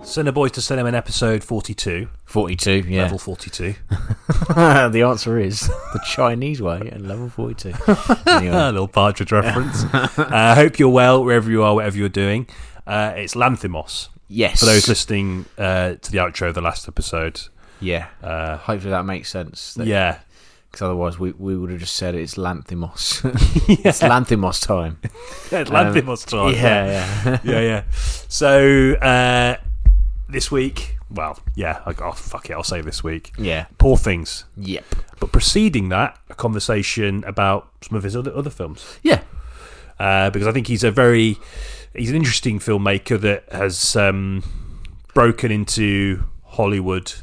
Cineboys to Cinema in episode 42. 42, yeah. Level 42. The answer is the Chinese way and level 42. Anyway. A little Partridge reference. I hope you're well, wherever you are, whatever you're doing. It's Lanthimos. Yes. For those listening to the outro of the last episode. Yeah. Hopefully that makes sense. Yeah. Because otherwise we would have just said it's Lanthimos. It's Lanthimos time. Yeah, it's Lanthimos time. Yeah. So, this week, fuck it, I'll say this week. Yeah. Poor Things. Yep. But preceding that, a conversation about some of his other films. Yeah. Because I think he's an interesting filmmaker that has broken into Hollywood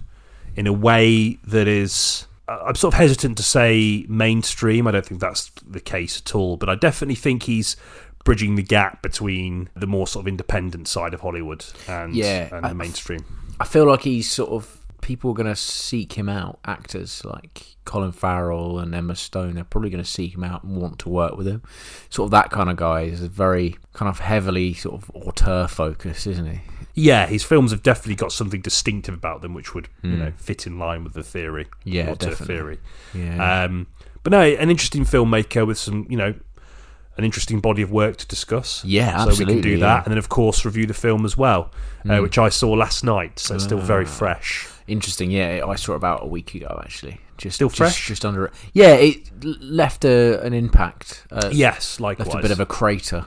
in a way that is, I'm sort of hesitant to say mainstream. I don't think that's the case at all, but I definitely think he's bridging the gap between the more sort of independent side of Hollywood and the mainstream. I feel like he's sort of, people are going to seek him out. Actors like Colin Farrell and Emma Stone, they're probably going to seek him out and want to work with him. Sort of that kind of guy is a very kind of heavily sort of auteur focused, isn't he? Yeah, his films have definitely got something distinctive about them, which would fit in line with the theory. Yeah, auteur definitely. Theory. Yeah. But no, an interesting filmmaker with some, an interesting body of work to discuss. Yeah, absolutely. So we can do that, and then of course review the film as well, which I saw last night, so it's still very fresh. Interesting, yeah. I saw it about a week ago, actually. Still fresh? Just under it. Yeah, it left an impact. Yes, likewise. Left a bit of a crater.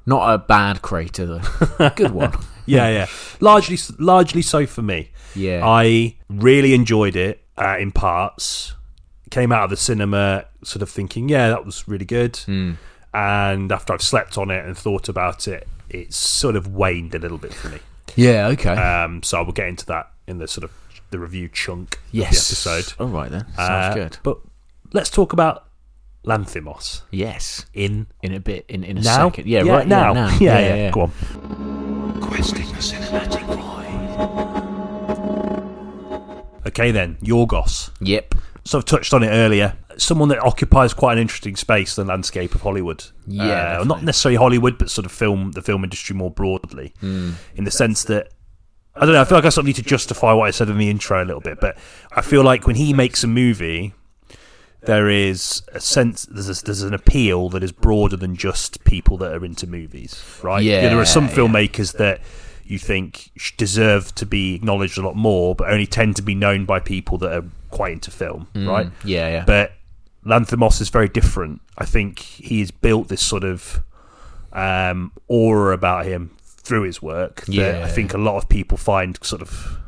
Not a bad crater, though. Good one. Yeah. Largely so for me. Yeah. I really enjoyed it in parts. Came out of the cinema sort of thinking, yeah, that was really good. And after I've slept on it and thought about it, it's sort of waned a little bit for me. Yeah, okay. So we'll get into that in the sort of the review chunk of the Yes. episode. All right then. Sounds good. But let's talk about Lanthimos. Yes. In a bit. In a now? second. Yeah, Yeah, right now. now. Yeah. Go on. Questing the cinematic void. Okay then, Yorgos. Yep. Sort of touched on it earlier. Someone that occupies quite an interesting space in the landscape of Hollywood. Yeah, not necessarily Hollywood, but sort of the film industry more broadly. In the sense that, I don't know, I feel like I sort of need to justify what I said in the intro a little bit, but I feel like when he makes a movie, there is a sense, there's an appeal that is broader than just people that are into movies, right? Yeah, there are some filmmakers that you think deserve to be acknowledged a lot more, but only tend to be known by people that are quite into film, right? Yeah. But Lanthimos is very different. I think he's built this sort of aura about him through his work that I think a lot of people find sort of,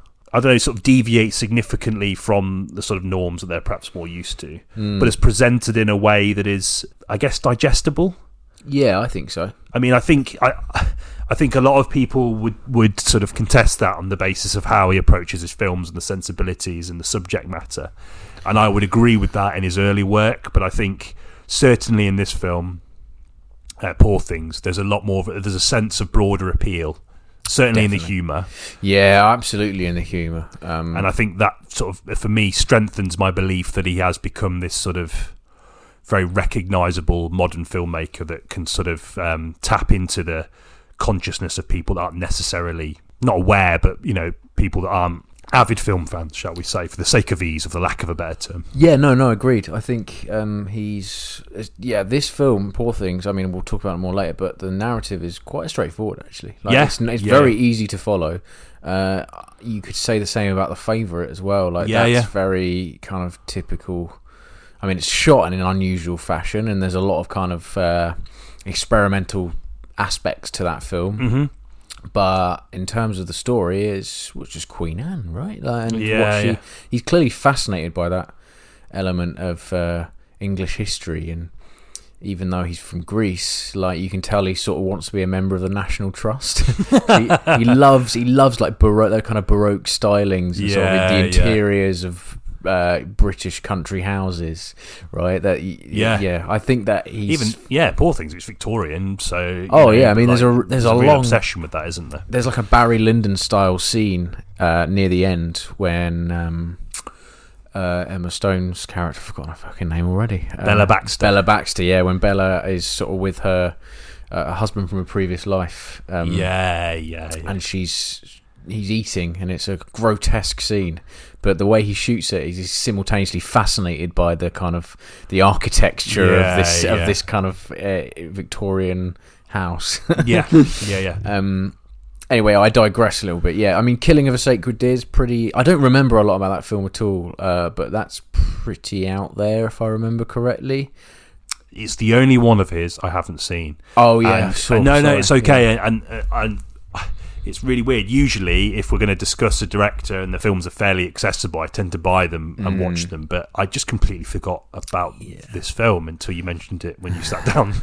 deviate significantly from the sort of norms that they're perhaps more used to, but is presented in a way that is, I guess, digestible. Yeah, I think so. I mean, I think a lot of people would sort of contest that on the basis of how he approaches his films and the sensibilities and the subject matter, and I would agree with that in his early work. But I think certainly in this film, Poor Things, there's a lot more. There's a sense of broader appeal, certainly in the humour. Yeah, absolutely in the humour. And I think that sort of, for me, strengthens my belief that he has become this sort of very recognisable modern filmmaker that can sort of tap into the consciousness of people that aren't necessarily, not aware, but people that aren't avid film fans, shall we say, for the sake of ease, of the lack of a better term. Yeah, no, agreed. I think this film, Poor Things, I mean, we'll talk about it more later, but the narrative is quite straightforward, actually. It's very easy to follow. You could say the same about The Favourite as well. That's very kind of typical. I mean, it's shot in an unusual fashion, and there's a lot of kind of experimental aspects to that film. Mm-hmm. But in terms of the story, it's just Queen Anne, right? He's clearly fascinated by that element of English history, and even though he's from Greece, you can tell he sort of wants to be a member of the National Trust. he loves like Baroque, that kind of Baroque stylings, and sort of the interiors of British country houses, right? I think that he's Poor Things, it's Victorian, so I mean, there's a real long obsession with that, isn't there? There's like a Barry Lyndon style scene near the end when Emma Stone's character, I've forgotten her fucking name already. Bella Baxter. Yeah, when Bella is sort of with her husband from a previous life. And she's he's eating, and it's a grotesque scene. But the way he shoots it, he's simultaneously fascinated by the kind of the architecture of this kind of Victorian house. Yeah. Anyway, I digress a little bit. Yeah, I mean, Killing of a Sacred Deer is pretty... I don't remember a lot about that film at all, but that's pretty out there, if I remember correctly. It's the only one of his I haven't seen. Oh, yeah. No, it's okay. Yeah. And it's really weird. Usually, if we're going to discuss a director and the films are fairly accessible, I tend to buy them and watch them. But I just completely forgot about this film until you mentioned it when you sat down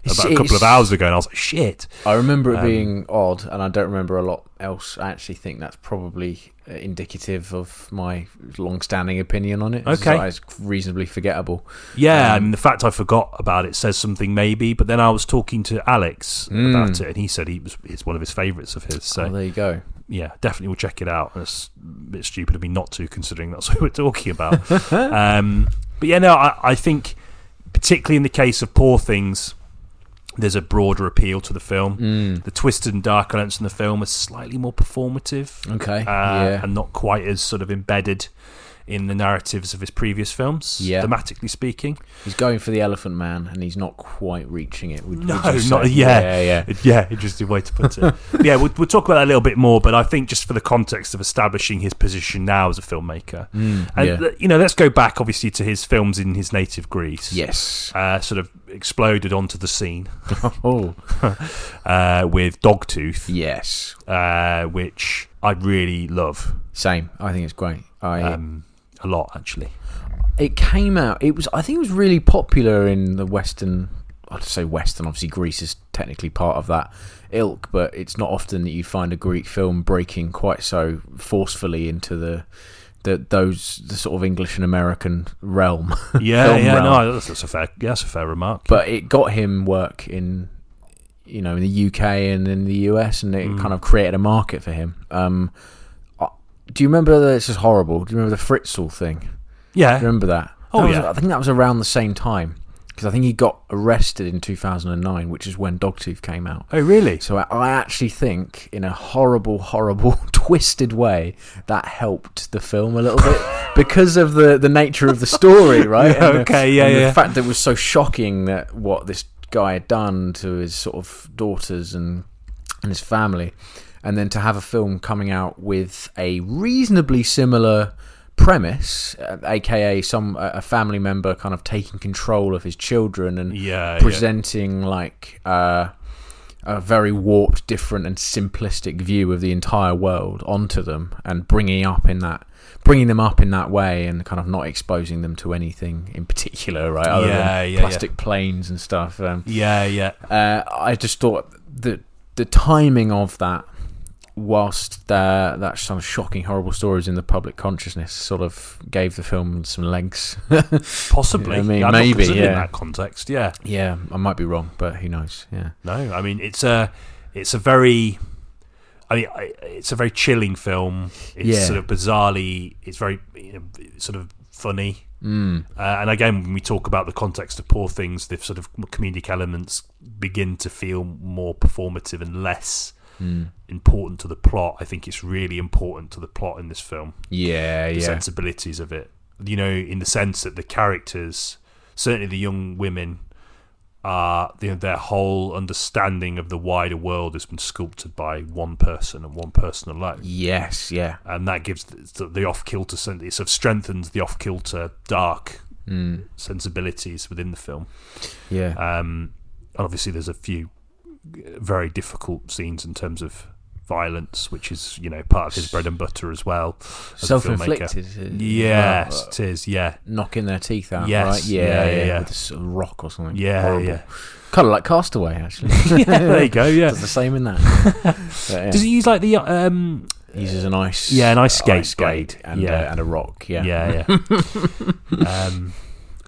about a couple of hours ago, and I was like, shit. I remember it being odd, and I don't remember a lot else. I actually think that's probably indicative of my long-standing opinion on it. Okay. It's reasonably forgettable. Yeah, I mean, the fact I forgot about it says something maybe, but then I was talking to Alex about it, and he said it's one of his favourites of his. So there you go. Yeah, definitely will check it out. And it's a bit stupid of me not to, considering that's what we're talking about. But yeah, no, I think, particularly in the case of Poor Things, there's a broader appeal to the film. The twisted and dark elements in the film are slightly more performative. Okay. And not quite as sort of embedded in the narratives of his previous films, thematically speaking. He's going for the Elephant Man, and he's not quite reaching it. Interesting way to put it. Yeah, we'll talk about that a little bit more, but I think just for the context of establishing his position now as a filmmaker, let's go back obviously to his films in his native Greece. Yes, sort of exploded onto the scene with Dogtooth. Yes, which I really love. Same, I think it's great. A lot, actually. It came out. I think it was really popular in the Western. I'd say Western. Obviously, Greece is technically part of that ilk, but it's not often that you find a Greek film breaking quite so forcefully into the sort of English and American realm. No, that's a fair remark. But it got him work in the UK and in the US, and it kind of created a market for him. Do you remember this is horrible? Do you remember the Fritzl thing? Yeah. Do you remember that? I think that was around the same time, because I think he got arrested in 2009, which is when Dogtooth came out. Oh, really? So I actually think, in a horrible, horrible, twisted way, that helped the film a little bit because of the nature of the story, right? The fact that it was so shocking that what this guy had done to his sort of daughters and his family. And then to have a film coming out with a reasonably similar premise, aka a family member kind of taking control of his children and presenting like a very warped, different and simplistic view of the entire world onto them, and bringing them up in that way, and kind of not exposing them to anything in particular, right? Other than plastic planes and stuff. I just thought that the timing of that, whilst that some shocking, horrible stories in the public consciousness sort of gave the film some legs. Possibly. I mean, I'm maybe, not in that context, Yeah, I might be wrong, but who knows, No, I mean, it's a very chilling film. It's sort of bizarrely, it's very sort of funny. And again, when we talk about the context of Poor Things, the sort of comedic elements begin to feel more performative and less important to the plot. I think it's really important to the plot in this film. The sensibilities of it, in the sense that the characters, certainly the young women, are their whole understanding of the wider world has been sculpted by one person and one person alone. And that gives the off-kilter sense. It sort of strengthens the off-kilter dark sensibilities within the film. And obviously there's a few very difficult scenes in terms of violence, which is part of his bread and butter as well. Self-inflicted. Yes, it is. Knocking their teeth out. Yes. Right? With a sort of rock or something. Horrible. Kind of like Castaway, actually. There you go. Yeah, does the same in that. But, does he use like the? He uses an ice. An ice skate blade and a rock. I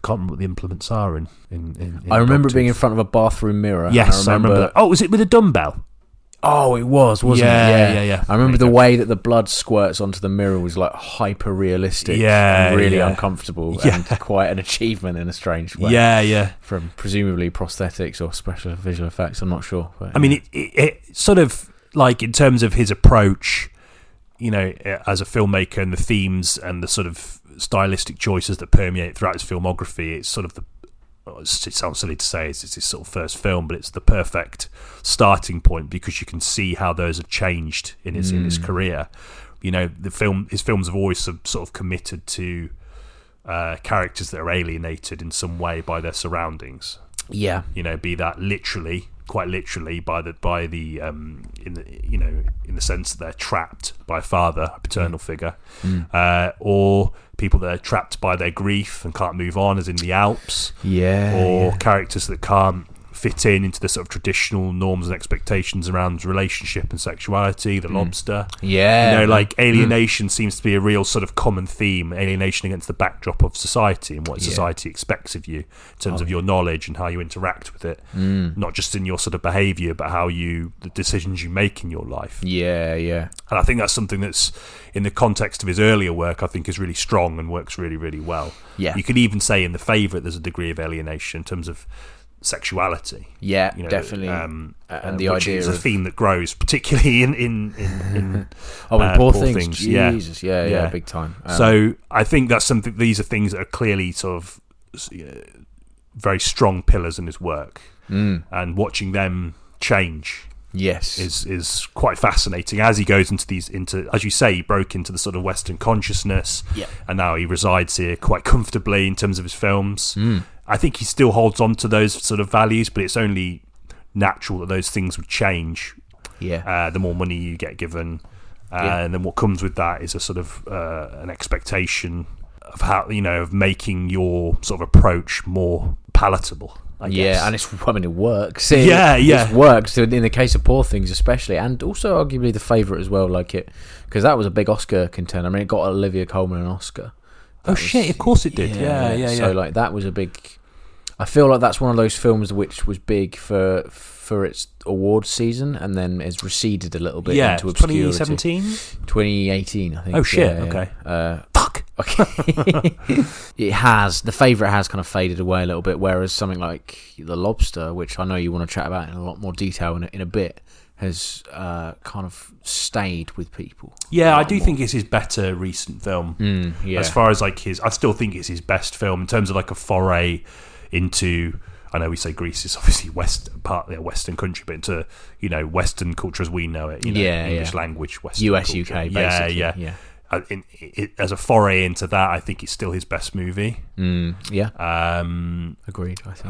can't remember what the implements are in I remember being in front of a bathroom mirror. Yes, I remember that. Oh, was it with a dumbbell? Oh, it wasn't it? Yeah. I remember the way that the blood squirts onto the mirror was like hyper realistic, and really uncomfortable, and quite an achievement in a strange way. From presumably prosthetics or special visual effects, I'm not sure. But, I mean, it sort of like in terms of his approach, as a filmmaker and the themes and the sort of stylistic choices that permeate throughout his filmography, it's sort of it sounds silly to say it's his sort of first film, but it's the perfect starting point because you can see how those have changed in his career. His films have always sort of committed to characters that are alienated in some way by their surroundings. Yeah, be that quite literally by the in the sense that they're trapped by a father, a paternal figure, or people that are trapped by their grief and can't move on, as in the Alps, or characters that can't fit into the sort of traditional norms and expectations around relationship and sexuality. The Lobster, alienation seems to be a real sort of common theme. Alienation against the backdrop of society and what society expects of you in terms of your knowledge and how you interact with it, not just in your sort of behaviour, but the decisions you make in your life. And I think that's something that's in the context of his earlier work, I think is really strong and works really, really well. You could even say in The Favourite there's a degree of alienation in terms of sexuality, definitely, and the which idea is of a theme that grows particularly in Poor Things. Jesus, big time. So I think that's something. These are things that are clearly sort of very strong pillars in his work, and watching them change. Is quite fascinating as he goes into as you say, he broke into the sort of Western consciousness, and now he resides here quite comfortably in terms of his films. I think he still holds on to those sort of values, but it's only natural that those things would change. The more money you get given, and then what comes with that is a sort of an expectation of how of making your sort of approach more palatable. I guess. And it works. It works in the case of Poor Things, especially, and also arguably The Favourite as well. Because that was a big Oscar contender. I mean, it got Olivia Colman an Oscar. Of course it did. Yeah. So that was a big. I feel like that's one of those films which was big for its awards season, and then has receded a little bit into obscurity. 2017, 2018, I think. Oh shit! Okay. Fuck. Okay. The Favourite has kind of faded away a little bit, whereas something like The Lobster, which I know you want to chat about in a lot more detail in a bit, has kind of stayed with people. I do think it's his better recent film. As far as I still think it's his best film in terms of a foray into. I know we say Greece is obviously Western country, but into Western culture as we know it. English language, Western US, culture. UK, basically. Yeah. As a foray into that, I think it's still his best movie. Agreed. I think.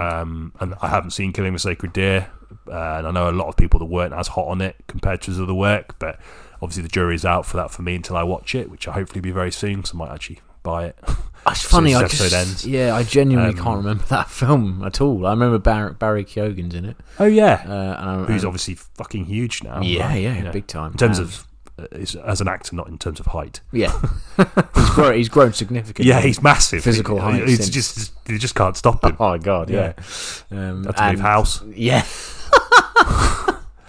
And I haven't seen Killing a Sacred Deer, and I know a lot of people that weren't as hot on it compared to his other work, but obviously the jury's out for that for me until I watch it, which I hopefully be very soon, so I might actually buy it. It's funny, I genuinely can't remember that film at all. I remember Barry Keoghan's in it. Oh yeah, who's obviously fucking huge now. Big time. In terms of as an actor, not in terms of height. He's grown significantly. Yeah, he's massive. Physical height. You just can't stop him. Oh god, yeah. Had to move house. Yeah.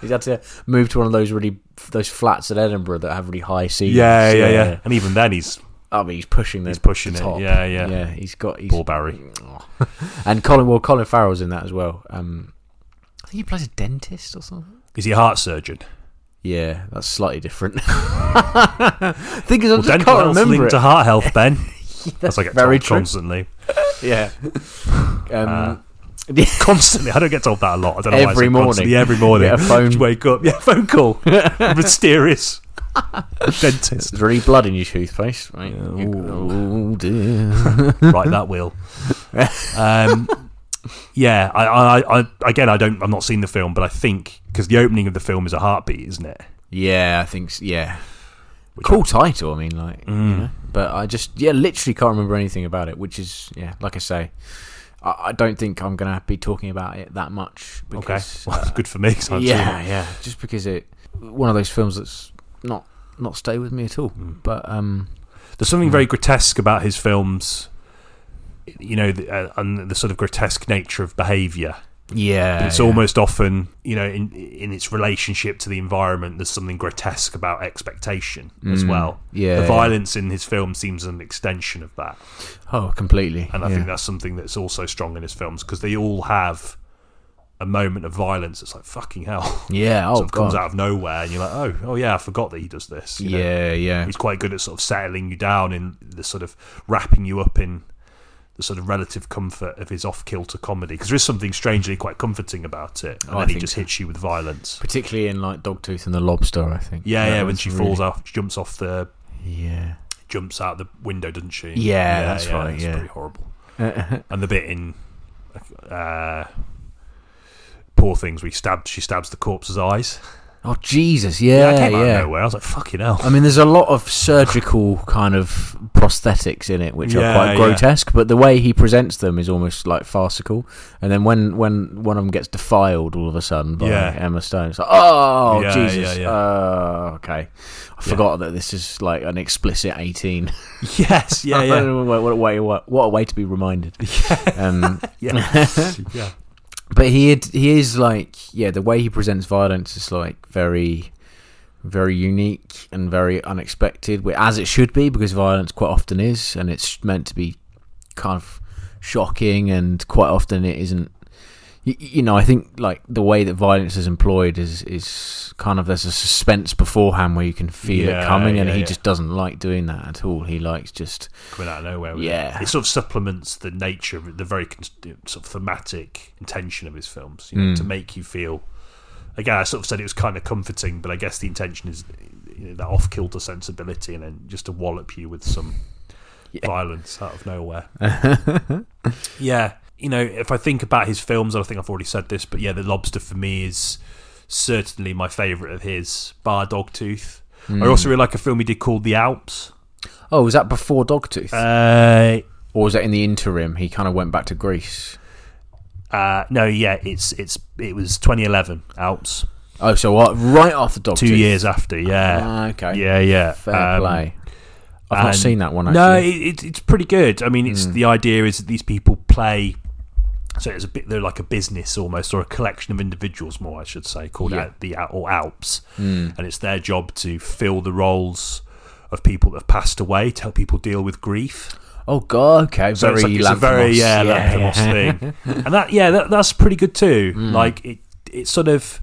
He's had to move to one of those flats in Edinburgh that have really high ceilings. Yeah. And even then, he's pushing the top. it. Yeah. He's poor Barry. And Colin Farrell's in that as well. I think he plays a dentist or something. Is he a heart surgeon? Yeah, that's slightly different. Thing is, I just can't remember linked it. to heart health, Ben. That's I get very told true. constantly. Yeah. Constantly. I don't get told that a lot. I don't know every why I say morning. Every morning. Yeah, a phone. Just wake up. Yeah, phone call. Mysterious dentist. There's really blood in your toothpaste, right? Oh dear. Right, that will. I'm not seeing the film, but I think because the opening of the film is a heartbeat, isn't it? Yeah, I think so, yeah. Cool title, I mean, but I just literally can't remember anything about it, which is like I say, I don't think I'm gonna be talking about it that much. Because, okay, well, that's good for me. Just because one of those films that's not stay with me at all. But there's something very grotesque about his films. And the sort of grotesque nature of behaviour. Yeah, but it's almost often, in its relationship to the environment, there's something grotesque about expectation as well. Yeah, the violence in his film seems an extension of that. Oh, completely. And I think that's something that's also strong in his films because they all have a moment of violence, it's like fucking hell. Yeah, sort of comes out of nowhere, and you're like, oh yeah, I forgot that he does this. You know? Yeah. He's quite good at sort of settling you down in the sort of wrapping you up in the sort of relative comfort of his off-kilter comedy, because there is something strangely quite comforting about it, and then he just hits you with violence, particularly in like Dogtooth and the Lobster, I think. When she falls off, jumps off the jumps out the window, doesn't she? That's right. It's pretty horrible. And the bit in Poor Things where she stabs the corpse's eyes. Oh Jesus! Yeah, I came out of nowhere. I was like, "Fucking hell!" I mean, there's a lot of surgical kind of prosthetics in it, which are quite grotesque. But the way he presents them is almost like farcical. And then when one of them gets defiled all of a sudden by Emma Stone, it's like, "Oh Jesus!" Okay, I forgot that this is like an explicit 18. Yes, What a way to be reminded. Yeah. But he is like, the way he presents violence is like very, very unique and very unexpected, as it should be, because violence quite often is, and it's meant to be kind of shocking, and quite often it isn't. You know, I think like the way that violence is employed is kind of, there's a suspense beforehand where you can feel it coming, and he just doesn't like doing that at all. He likes just coming out of nowhere. It sort of supplements the nature of the very sort of thematic intention of his films, you know, to make you feel. Again, I sort of said it was kind of comforting, but I guess the intention is that off-kilter sensibility, and then just to wallop you with some violence out of nowhere. You know, if I think about his films, I think I've already said this, but The Lobster for me is certainly my favourite of his, bar Dogtooth. I also really like a film he did called The Alps. Oh, was that before Dogtooth? Or was that in the interim? He kind of went back to Greece. No, it was 2011, Alps. Oh, so what? Right after Dogtooth? 2 years after, okay. Yeah. Fair play. I've not seen that one, actually. No, it's pretty good. I mean, the idea is that these people play. So it's they're like a business almost, or a collection of individuals, more I should say, called the Alps, and it's their job to fill the roles of people that have passed away, to help people deal with grief. Oh God, okay, so it's a very Lanthimos thing, and that's pretty good too. Like it sort of.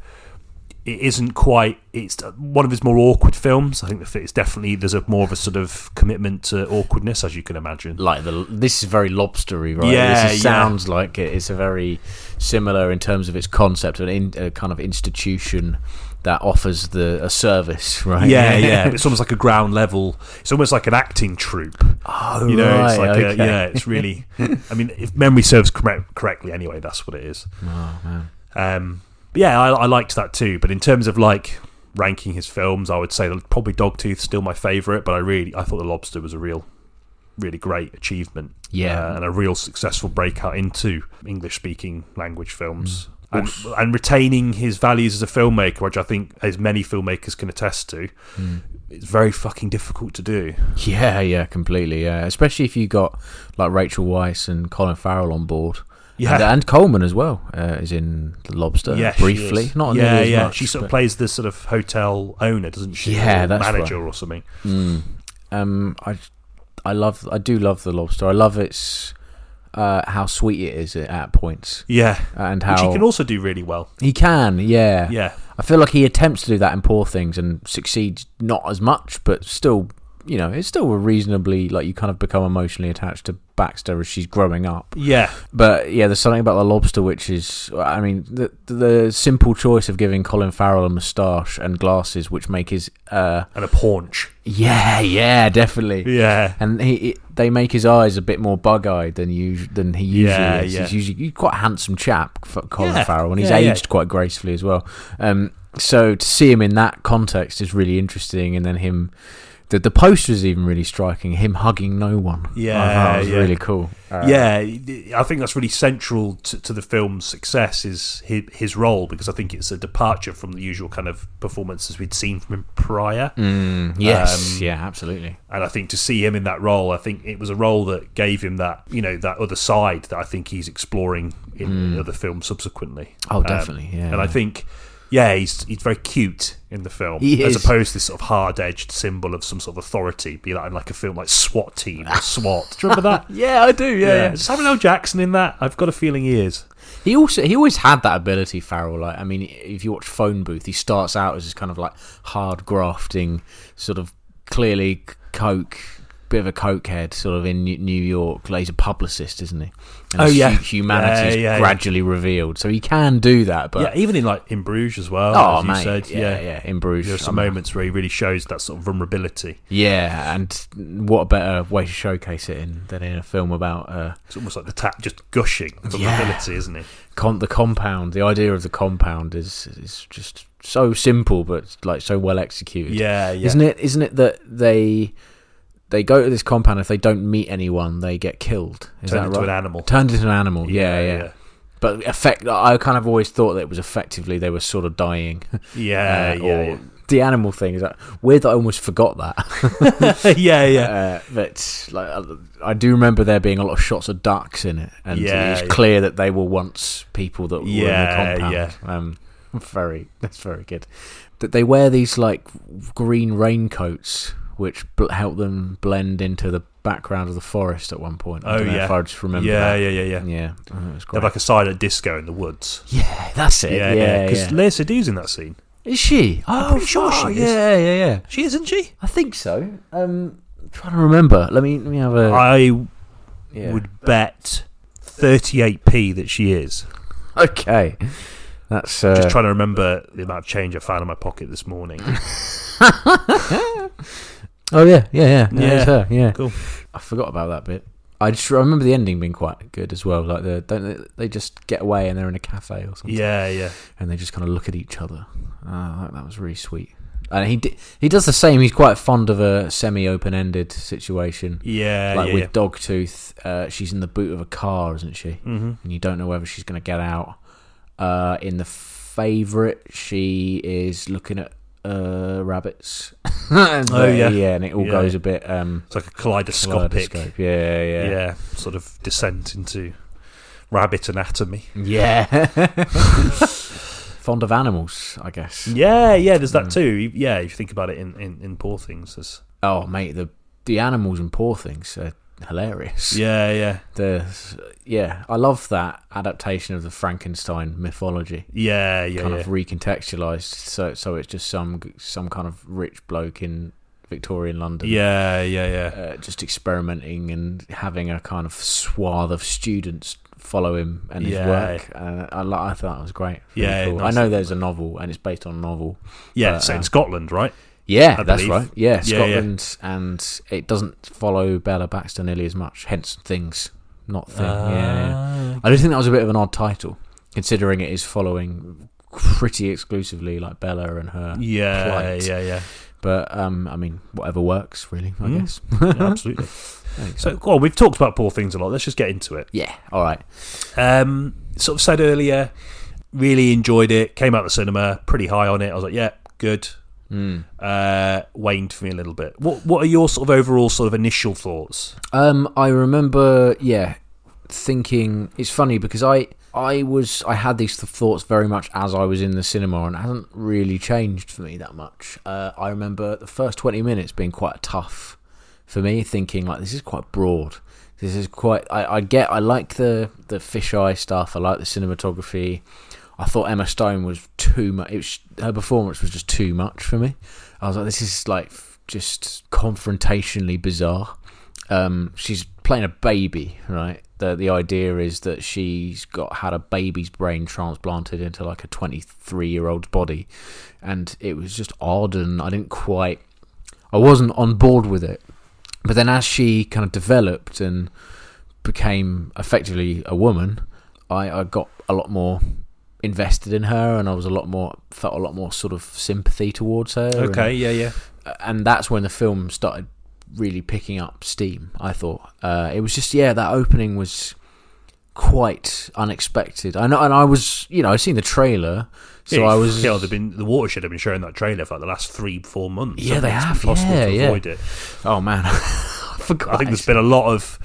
It isn't quite. It's one of his more awkward films. I think it's definitely there's more of a sort of commitment to awkwardness, as you can imagine. Like this is very lobstery, right? This sounds like it's a very similar in terms of its concept, a kind of institution that offers a service, right? Yeah. It's almost like a ground level. It's almost like an acting troupe. Oh, you know, right. It's like okay. it's really. I mean, if memory serves correctly, anyway, that's what it is. Oh man. But I liked that too. But in terms of like ranking his films, I would say that probably Dogtooth still my favourite. But I thought The Lobster was a really great achievement. Yeah, and a real successful breakout into English-speaking language films. And retaining his values as a filmmaker, which I think as many filmmakers can attest to, it's very fucking difficult to do. Yeah, completely. Yeah, especially if you got like Rachel Weisz and Colin Farrell on board. Yeah, and Coleman as well is in The Lobster. Yeah, briefly, not nearly as much. She sort of plays the sort of hotel owner, doesn't she? Yeah, that's manager right. or something. I do love The Lobster. I love its how sweet it is at points. Yeah, and how which he can also do really well. He can, yeah. Yeah. I feel like he attempts to do that in Poor Things and succeeds not as much, but still. You know, it's still a reasonably, like, you kind of become emotionally attached to Baxter as she's growing up. Yeah. But, yeah, there's something about The Lobster which is, I mean, the simple choice of giving Colin Farrell a moustache and glasses which make his... and a paunch. Yeah, definitely. Yeah. And they make his eyes a bit more bug-eyed than he usually is. Yeah. He's usually quite a handsome chap, Colin Farrell, and he's aged quite gracefully as well. So to see him in that context is really interesting, and then him... The poster is even really striking. Him hugging no one. That was really cool. I think that's really central to the film's success is his role, because I think it's a departure from the usual kind of performances we'd seen from him prior. Yes, absolutely. And I think to see him in that role, I think it was a role that gave him that, you know, that other side that I think he's exploring in other films subsequently. Oh, definitely. And I think Yeah, he's very cute in the film, He as is. opposed to this sort of hard-edged symbol of some sort of authority, be like in like a film like SWAT Team or SWAT. Do you remember that? Yeah, I do. Yeah. Is Samuel L. Jackson in that? I've got a feeling he is. He always had that ability, Farrell. Like, I mean, if you watch Phone Booth, he starts out as this kind of like hard grafting, sort of clearly bit of a cokehead, sort of in New York. Like, he's a publicist, isn't he? And humanity is gradually revealed, so he can do that. But even in Bruges as well. Oh, as mate, you said, yeah, in Bruges, there are some moments where he really shows that sort of vulnerability. Yeah, and what a better way to showcase it than in a film about it's almost like the tap just gushing vulnerability, isn't it? The compound. The idea of the compound is just so simple, but like so well executed. Yeah. Isn't it that they go to this compound, if they don't meet anyone, they get killed. Is that right? Turned into an animal. Yeah. But I kind of always thought that it was effectively they were sort of dying. Yeah. The animal thing is that weird that I almost forgot that. Yeah. But like, I do remember there being a lot of shots of ducks in it, and it's clear that they were once people that were in the compound. That's very good. That they wear these like green raincoats, which help them blend into the background of the forest at one point. I don't know if I just remember that. Yeah. It was They have like a silent disco in the woods. Yeah, that's it. Yeah. Because Lea Seydoux in that scene. Is she? I'm pretty sure she is. Yeah. She isn't she? I think so. I'm trying to remember. Let me have a... I would bet 38p that she is. Okay. That's... Just trying to remember the amount of change I found in my pocket this morning. Oh yeah. It's her. Yeah, cool. I forgot about that bit. I remember the ending being quite good as well. Like they just get away and they're in a cafe or something. Yeah. And they just kind of look at each other. That was really sweet. And he does the same. He's quite fond of a semi-open-ended situation. Yeah, like with Dogtooth, she's in the boot of a car, isn't she? Mm-hmm. And you don't know whether she's going to get out. In The Favourite, she is looking at rabbits. And it all goes a bit it's like a kaleidoscopic sort of descent into rabbit anatomy. Fond of animals, I guess. There's that too. If you think about it in Poor Things, oh mate, the animals in Poor Things are hilarious. I love that adaptation of the Frankenstein mythology. Kind of recontextualized, so it's just some kind of rich bloke in Victorian London. Just experimenting and having a kind of swath of students follow him and his work. I thought that was great. Really cool. Nice. I know there's a novel and it's based on a novel. It's in Scotland, right? Yeah, that's right. Yeah, Scotland, and it doesn't follow Bella Baxter nearly as much. Hence, Things, not Thing. I do think that was a bit of an odd title, considering it is following pretty exclusively like Bella and her plight. But I mean, whatever works, really. I guess. Absolutely. So, well, we've talked about Poor Things a lot. Let's just get into it. Yeah. All right. Sort of said earlier, really enjoyed it. Came out of the cinema, pretty high on it. I was like, yeah, good. Waned for me a little bit. What are your sort of overall sort of initial thoughts? I remember, thinking it's funny because I had these thoughts very much as I was in the cinema, and it hasn't really changed for me that much. I remember the first 20 minutes being quite tough for me, thinking like this is quite broad. This is quite. I like the fisheye stuff. I like the cinematography. I thought Emma Stone was too much. Her performance was just too much for me. I was like, this is like just confrontationally bizarre. She's playing a baby, right? The idea is that she's had a baby's brain transplanted into like a 23-year-old's body, and it was just odd, and I wasn't on board with it. But then as she kind of developed and became effectively a woman, I got a lot more invested in her, and I was felt a lot more sort of sympathy towards her. Okay, and that's when the film started really picking up steam. I thought it was just that opening was quite unexpected. I know, and I was I'd seen the trailer, so I was the Watershed have been showing that trailer for like the last 3-4 months. Yeah, they have. It's impossible to avoid it. Oh man, I forgot. I think there's been a lot of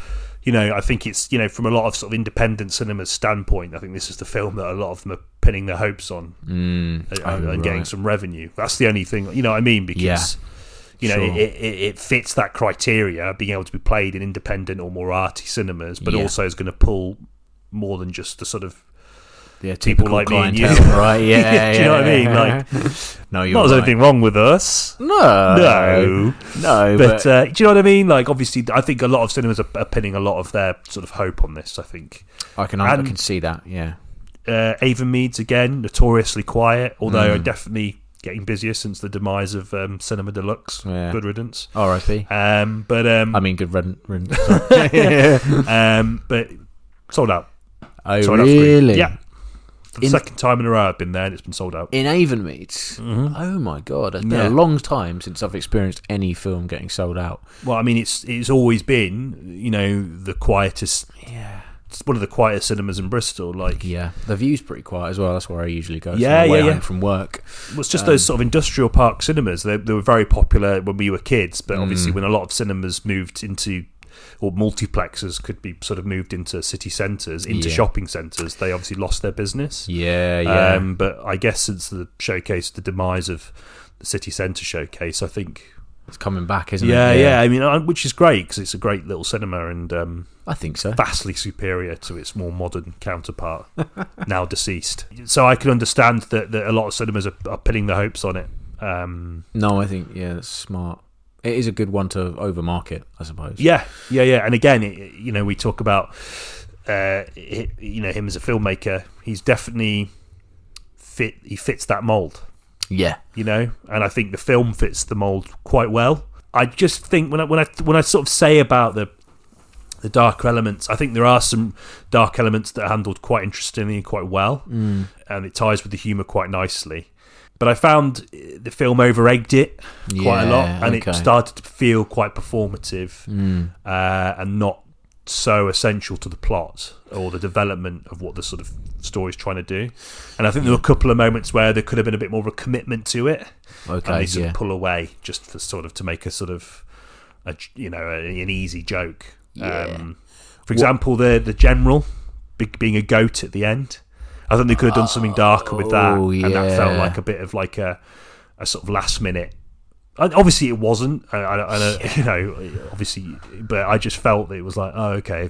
I think it's, from a lot of sort of independent cinema's standpoint, I think this is the film that a lot of them are pinning their hopes on and getting some revenue. That's the only thing, you know what I mean? Because, it fits that criteria, being able to be played in independent or more arty cinemas, but also is going to pull more than just the sort of people like me and you. Right? Yeah, do you know what I mean? Like, no, you're not there's right. anything wrong with us. No. But do you know what I mean? Like, obviously, I think a lot of cinemas are pinning a lot of their sort of hope on this. I think I can see that. Yeah. Avonmeads again, notoriously quiet, although definitely getting busier since the demise of Cinema Deluxe. Yeah. Good riddance. R.I.P. Good riddance. But sold out. Oh, sold really? Out, yeah. For the second time in a row I've been there and it's been sold out. In Avonmeads? Mm-hmm. Oh my God. It's been a long time since I've experienced any film getting sold out. Well, I mean, it's always been, the quietest. Yeah. It's one of the quietest cinemas in Bristol. The view's pretty quiet as well. That's where I usually go. Home from work. Well, it's just those sort of industrial park cinemas. They were very popular when we were kids, but obviously when a lot of cinemas moved into, or multiplexes could be sort of moved into city centres, into shopping centres, they obviously lost their business. Yeah. But I guess since the showcase, the demise of the city centre showcase, I think it's coming back, isn't it? Yeah. I mean, which is great because it's a great little cinema and I think so. Vastly superior to its more modern counterpart, now deceased. So I can understand that a lot of cinemas are pinning their hopes on it. No, I think that's smart. It is a good one to overmarket, I suppose. Yeah. And again, we talk about him as a filmmaker. He's definitely he fits that mold. Yeah. And I think the film fits the mold quite well. I just think when I sort of say about the darker elements, I think there are some dark elements that are handled quite interestingly and quite well, and it ties with the humour quite nicely. But I found the film over-egged it quite a lot, and it started to feel quite performative and not so essential to the plot or the development of what the sort of story's trying to do. And I think there were a couple of moments where there could have been a bit more of a commitment to it, and they sort of pull away just for sort of to make a sort of an easy joke. For example, the general being a goat at the end. I think they could have done something darker with that, and that felt like a bit of like a sort of last minute. Obviously, it wasn't. Obviously, but I just felt that it was like, oh, okay,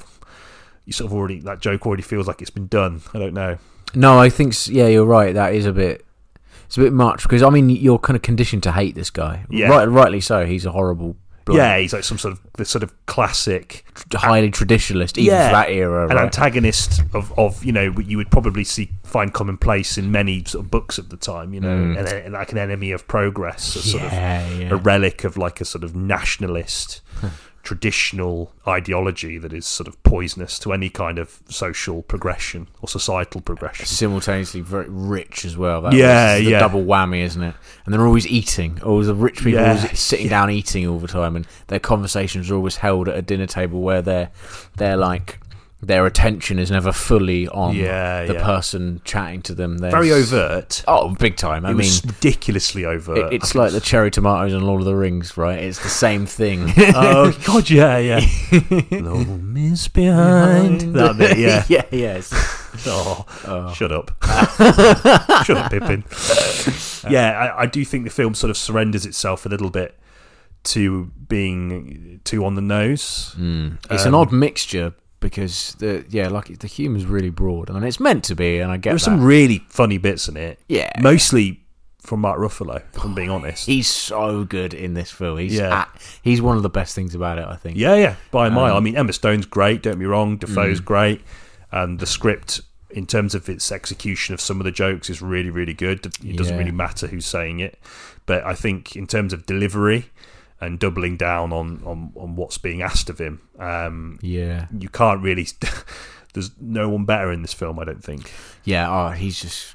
you sort of that joke already feels like it's been done. I don't know. No, I think you're right. That is it's a bit much because I mean you're kind of conditioned to hate this guy. Yeah, rightly so. He's a horrible. Bloke. Yeah, he's like the sort of classic, highly traditionalist, even for that era. An antagonist of you would probably find commonplace in many sort of books at the time. And like an enemy of progress, a relic of like a sort of nationalist, traditional ideology that is sort of poisonous to any kind of social progression or societal progression. Simultaneously very rich as well. That's the double whammy, isn't it? And they're always eating. Always the rich people always sitting down eating all the time, and their conversations are always held at a dinner table where they're like their attention is never fully on the person chatting to them. Very overt. Oh, big time. I mean, ridiculously overt. It's like the cherry tomatoes in Lord of the Rings, right? It's the same thing. Oh, God, yeah. Home is behind. That bit, yeah. Yes. Shut up. Shut up, Pippin. I do think the film sort of surrenders itself a little bit to being too on the nose. It's an odd mixture. Because the humour's really broad, and it's meant to be, and I get there's some really funny bits in it. Yeah, mostly from Mark Ruffalo, if I'm being honest. He's so good in this film. He's one of the best things about it, I think. Yeah, by a mile. I mean, Emma Stone's great. Don't get me wrong. Defoe's great, and the script, in terms of its execution of some of the jokes, is really, really good. It doesn't really matter who's saying it, but I think in terms of delivery and doubling down on what's being asked of him. You can't really. There's no one better in this film, I don't think. Yeah, he's just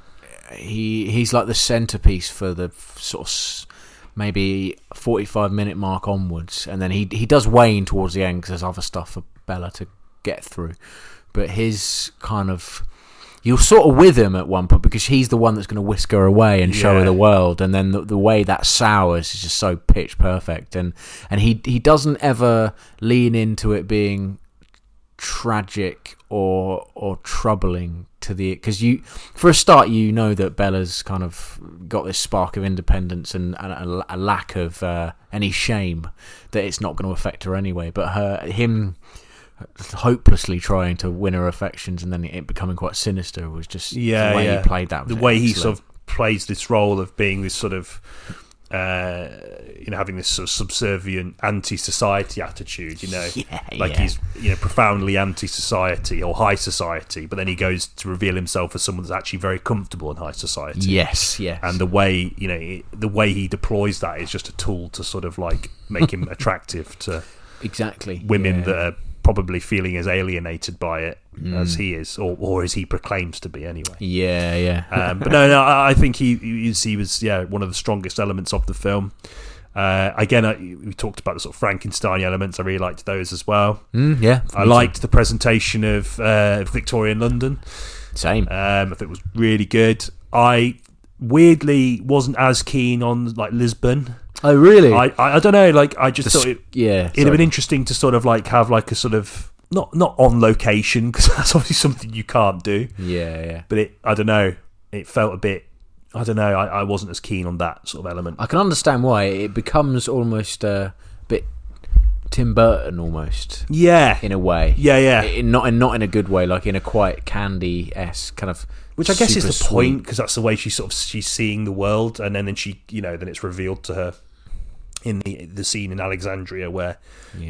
he's like the centerpiece for the sort of maybe 45-minute mark onwards, and then he does wane towards the end because there's other stuff for Bella to get through. But his kind of. You're sort of with him at one point because he's the one that's going to whisk her away and show her the world, and then the way that sours is just so pitch perfect, and he doesn't ever lean into it being tragic or troubling to the, because for a start you know that Bella's kind of got this spark of independence and a lack of any shame that it's not going to affect her anyway, but him hopelessly trying to win her affections and then it becoming quite sinister was just the way he played that. The way he sort of plays this role of being this sort of having this sort of subservient anti-society attitude, he's profoundly anti-society or high society, but then he goes to reveal himself as someone that's actually very comfortable in high society. Yes. And the way he deploys that is just a tool to sort of like make him attractive to women that are probably feeling as alienated by it as he is, or as he proclaims to be anyway. But no, I think he was one of the strongest elements of the film. We talked about the sort of Frankenstein elements. I really liked those as well. I liked the presentation of Victorian London. Same. I think it was really good. I weirdly wasn't as keen on like Lisbon. Oh really? I don't know. Like I just thought it'd have been interesting to sort of like have like a sort of not on location, because that's obviously something you can't do. Yeah. But I don't know. It felt a bit. I don't know. I wasn't as keen on that sort of element. I can understand why it becomes almost a bit Tim Burton almost. Yeah. In a way. Yeah. Not in a good way, like in a quite Candy-esque kind of. Which I guess is the point, because that's the way she's seeing the world, and then she then it's revealed to her in the scene in Alexandria where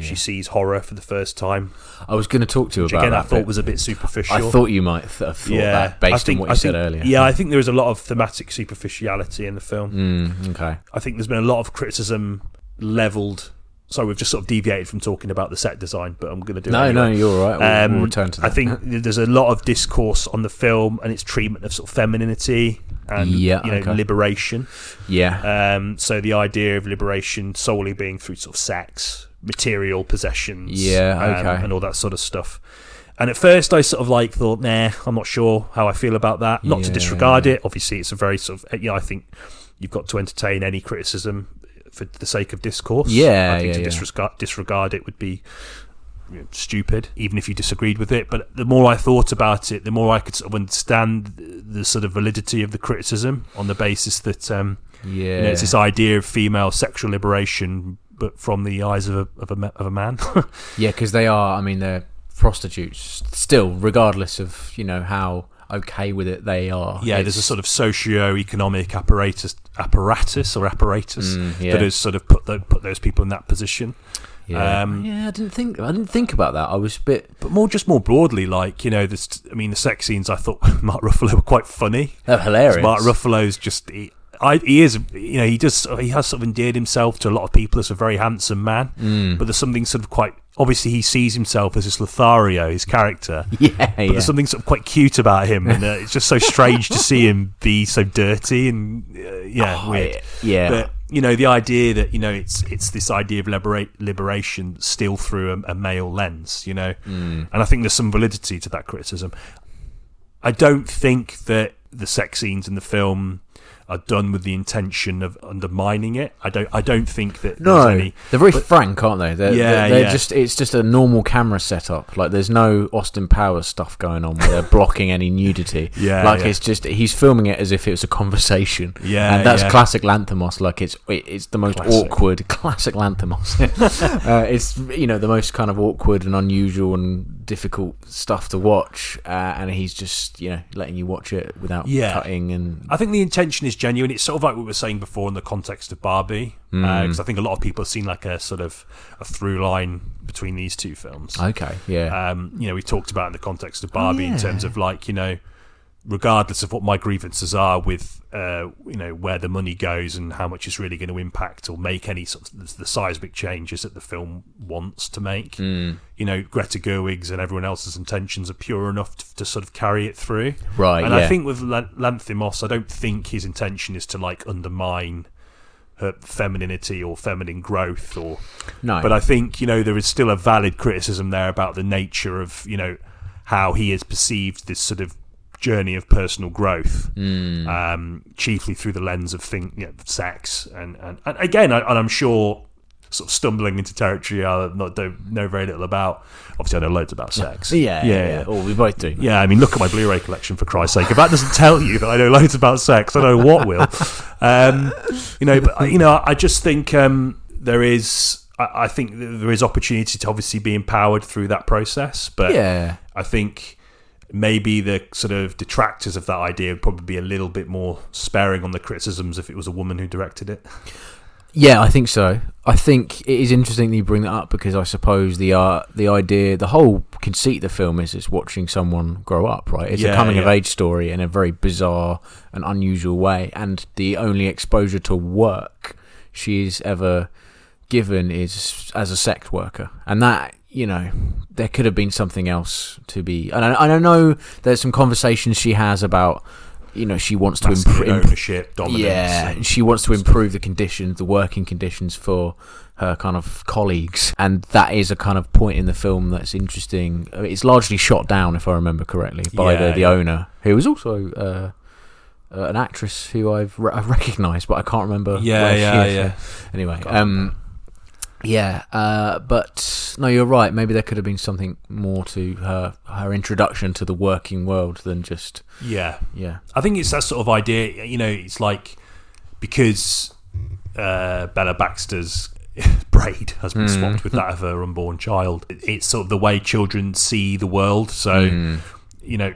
she sees horror for the first time. I was going to talk to you about that. I thought was a bit superficial. I thought you might have thought that based on what you said earlier. Yeah, I think there is a lot of thematic superficiality in the film. Okay. I think there's been a lot of criticism levelled. So we've just sort of deviated from talking about the set design, but I'm going to do it anyway. No, you're all right. We'll return to that. I think there's a lot of discourse on the film and its treatment of sort of femininity and liberation. Yeah. So the idea of liberation solely being through sort of sex, material possessions, and all that sort of stuff. And at first I sort of like thought, I'm not sure how I feel about that. Not to disregard it. Obviously, it's a very sort of, I think you've got to entertain any criticism for the sake of discourse. I think to disregard it would be stupid, even if you disagreed with it. But the more I thought about it, the more I could sort of understand the sort of validity of the criticism on the basis that it's this idea of female sexual liberation, but from the eyes of a man. Because they're prostitutes still, regardless of how okay with it they are. There's a sort of socio-economic apparatus that has sort of put those people in that position. I didn't think about that. I was a bit, but more broadly, like the sex scenes I thought Mark Ruffalo were quite funny. They're hilarious. Mark Ruffalo's just he has sort of endeared himself to a lot of people as a very handsome man, but there's something sort of quite. Obviously, he sees himself as this Lothario, his character. But there's something sort of quite cute about him, and it's just so strange to see him be so dirty and weird. But the idea that it's this idea of liberation still through a male lens, and I think there's some validity to that criticism. I don't think that the sex scenes in the film are done with the intention of undermining it. I don't think that there's any. They're very frank, aren't they? They're just. It's just a normal camera setup. Like there's no Austin Powers stuff going on where they're blocking any nudity. It's just he's filming it as if it was a conversation. And that's classic Lanthimos. Like it's the most awkward classic Lanthimos. It's the most kind of awkward and unusual and difficult stuff to watch, and he's just letting you watch it without cutting. And I think the intention is genuine. It's sort of like we were saying before in the context of Barbie, because I think a lot of people have seen like a sort of a through line between these two films. We talked about in the context of Barbie in terms of like regardless of what my grievances are with where the money goes and how much it's really going to impact or make any sort of the seismic changes that the film wants to make. Greta Gerwig's and everyone else's intentions are pure enough to sort of carry it through. I think with Lanthimos, I don't think his intention is to like undermine her femininity or feminine growth but I think there is still a valid criticism there about the nature of how he has perceived this sort of journey of personal growth, chiefly through the lens of sex, and again, I'm sure sort of stumbling into territory I don't know very little about. Obviously, I know loads about sex. Yeah. Oh, we both do. Yeah, I mean, look at my Blu-ray collection, for Christ's sake. If that doesn't tell you that I know loads about sex, I don't know what will. I just think there is. I think there is opportunity to obviously be empowered through that process, but I think maybe the sort of detractors of that idea would probably be a little bit more sparing on the criticisms if it was a woman who directed it. Yeah, I think so. I think it is interesting that you bring that up, because I suppose the idea, the whole conceit of the film is watching someone grow up, right? It's a coming-of-age story in a very bizarre and unusual way, and the only exposure to work she's ever given is as a sex worker. And that, there could have been something else to be... And I know there's some conversations she has about... she wants to improve ownership, dominance. Yeah, she wants to improve the working conditions for her kind of colleagues, and that is a kind of point in the film that's interesting. It's largely shot down, if I remember correctly, by the owner, who was also an actress who I've recognised, but I can't remember. Where she is. Anyway, but no, you're right. Maybe there could have been something more to her introduction to the working world than just... Yeah. I think it's that sort of idea, it's like, because Bella Baxter's braid has been swapped with that of her unborn child, it's sort of the way children see the world. So,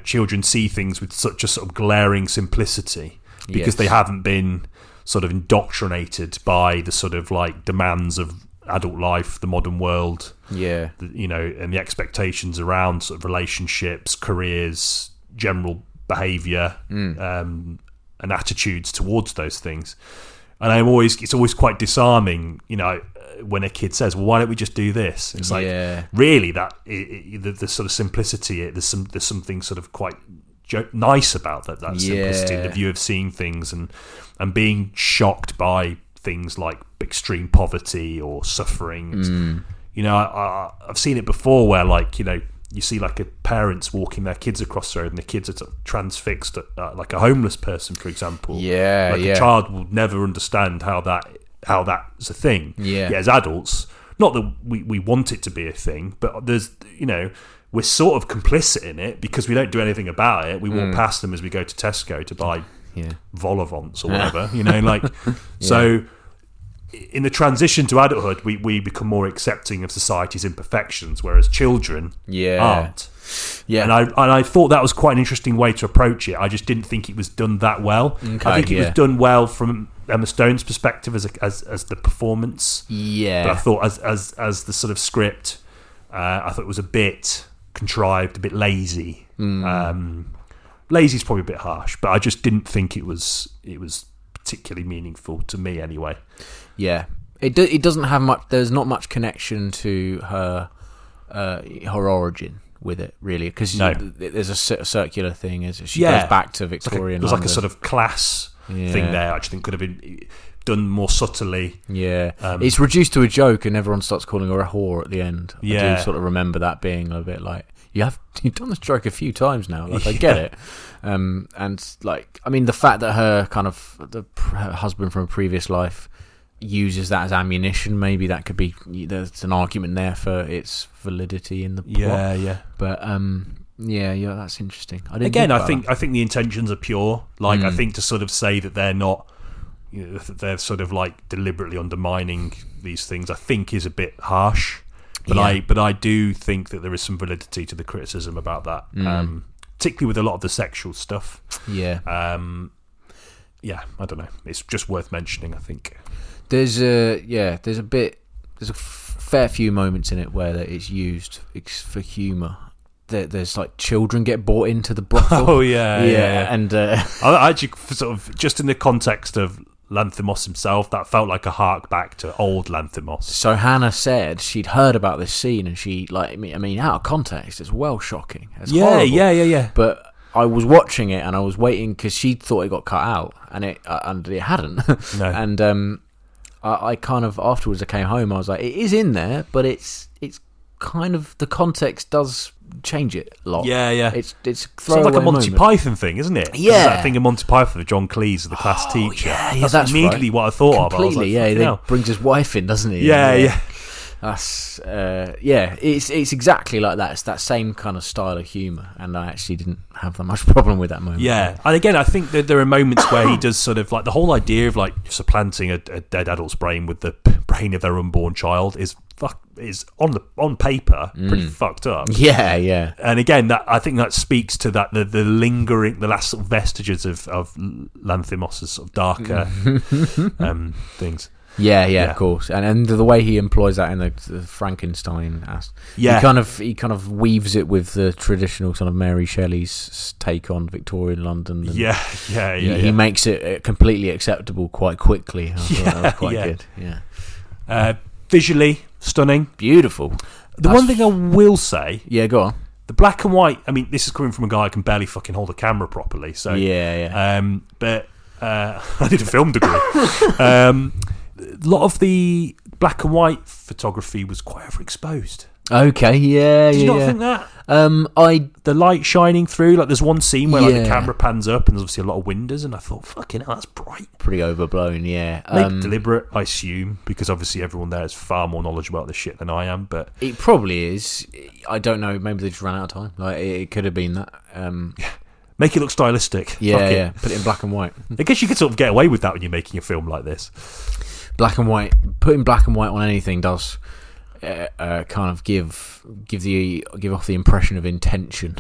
children see things with such a sort of glaring simplicity because they haven't been sort of indoctrinated by the sort of like demands of adult life, the modern world, and the expectations around sort of relationships, careers, general behaviour, and attitudes towards those things. And it's always quite disarming, when a kid says, "Well, why don't we just do this?" It's like, really, that the sort of simplicity. There's something sort of quite nice about that simplicity, the view of seeing things and being shocked by things like extreme poverty or suffering. I've seen it before where, like, you see like a parents walking their kids across the road and the kids are transfixed, like a homeless person, for example. A child will never understand how that's a thing. As adults, not that we want it to be a thing, but there's we're sort of complicit in it because we don't do anything about it. We walk past them as we go to Tesco to buy vol-au-vents or whatever, So in the transition to adulthood, we become more accepting of society's imperfections, whereas children aren't. And I thought that was quite an interesting way to approach it. I just didn't think it was done that well. I think it was done well from Emma Stone's perspective as the performance. But I thought as the sort of script, I thought it was a bit contrived, a bit lazy. Lazy is probably a bit harsh, but I just didn't think it was particularly meaningful to me anyway. It doesn't have much. There's not much connection to her origin with it, really, because there's a circular thing as she goes back to Victorian. There's like a sort of class thing there. I actually think could have been done more subtly. It's reduced to a joke, and everyone starts calling her a whore at the end. I do sort of remember that being a bit like, you've done this joke a few times now. Like, I get it. And like, I mean, the fact that her her husband from a previous life uses that as ammunition, maybe that could be, there's an argument there for its validity in the plot. But that's interesting. I think the intentions are pure. Like, I think to sort of say that they're not, they're sort of like deliberately undermining these things, I think is a bit harsh. But I do think that there is some validity to the criticism about that, particularly with a lot of the sexual stuff. I don't know. It's just worth mentioning, I think. There's a fair few moments in it where it's used for humour. There's like children get brought into the brothel. And I actually sort of, just in the context of Lanthimos himself, that felt like a hark back to old Lanthimos. So Hannah said she'd heard about this scene, and she, like, I mean, out of context, it's well shocking. It's horrible. But I was watching it and I was waiting because she thought it got cut out, and it hadn't. No. And I kind of, afterwards I came home, I was like, it is in there, but it's kind of the context does change it a lot. Yeah. It's sort of like a Monty moment. Python thing, isn't it? Yeah. There's that thing in Monty Python with John Cleese, the class teacher. Yeah, that's immediately right. what I thought Completely, of. I was like, yeah. hell. He brings his wife in, doesn't he? Yeah. That's it's exactly like that. It's that same kind of style of humour, and I actually didn't have that much problem with that moment. Yeah, and again, I think that there are moments where he does sort of like the whole idea of like supplanting a dead adult's brain with the brain of their unborn child is on paper pretty fucked up. Yeah. And again, that I think that speaks to that the lingering, the last sort of vestiges of Lanthimos' sort of darker things. Yeah, of course, and the way he employs that in the Frankenstein, he kind of weaves it with the traditional sort of Mary Shelley's take on Victorian London. And he makes it completely acceptable quite quickly. I thought that was quite good. Yeah, visually stunning, beautiful. One thing I will say, go on. The black and white. I mean, this is coming from a guy who can barely fucking hold a camera properly. So but I did a film degree. A lot of the black and white photography was quite overexposed. Okay, Did you not think that? The light shining through, like there's one scene where like the camera pans up and there's obviously a lot of windows, and I thought, fucking hell, that's bright. Pretty overblown, yeah. Deliberate, I assume, because obviously everyone there is far more knowledgeable about this shit than I am. But it probably is. I don't know. Maybe they just ran out of time. Like it could have been that. Make it look stylistic. Yeah. Put it in black and white. I guess you could sort of get away with that when you're making a film like this. Black and white, putting black and white on anything does kind of give off the impression of intention.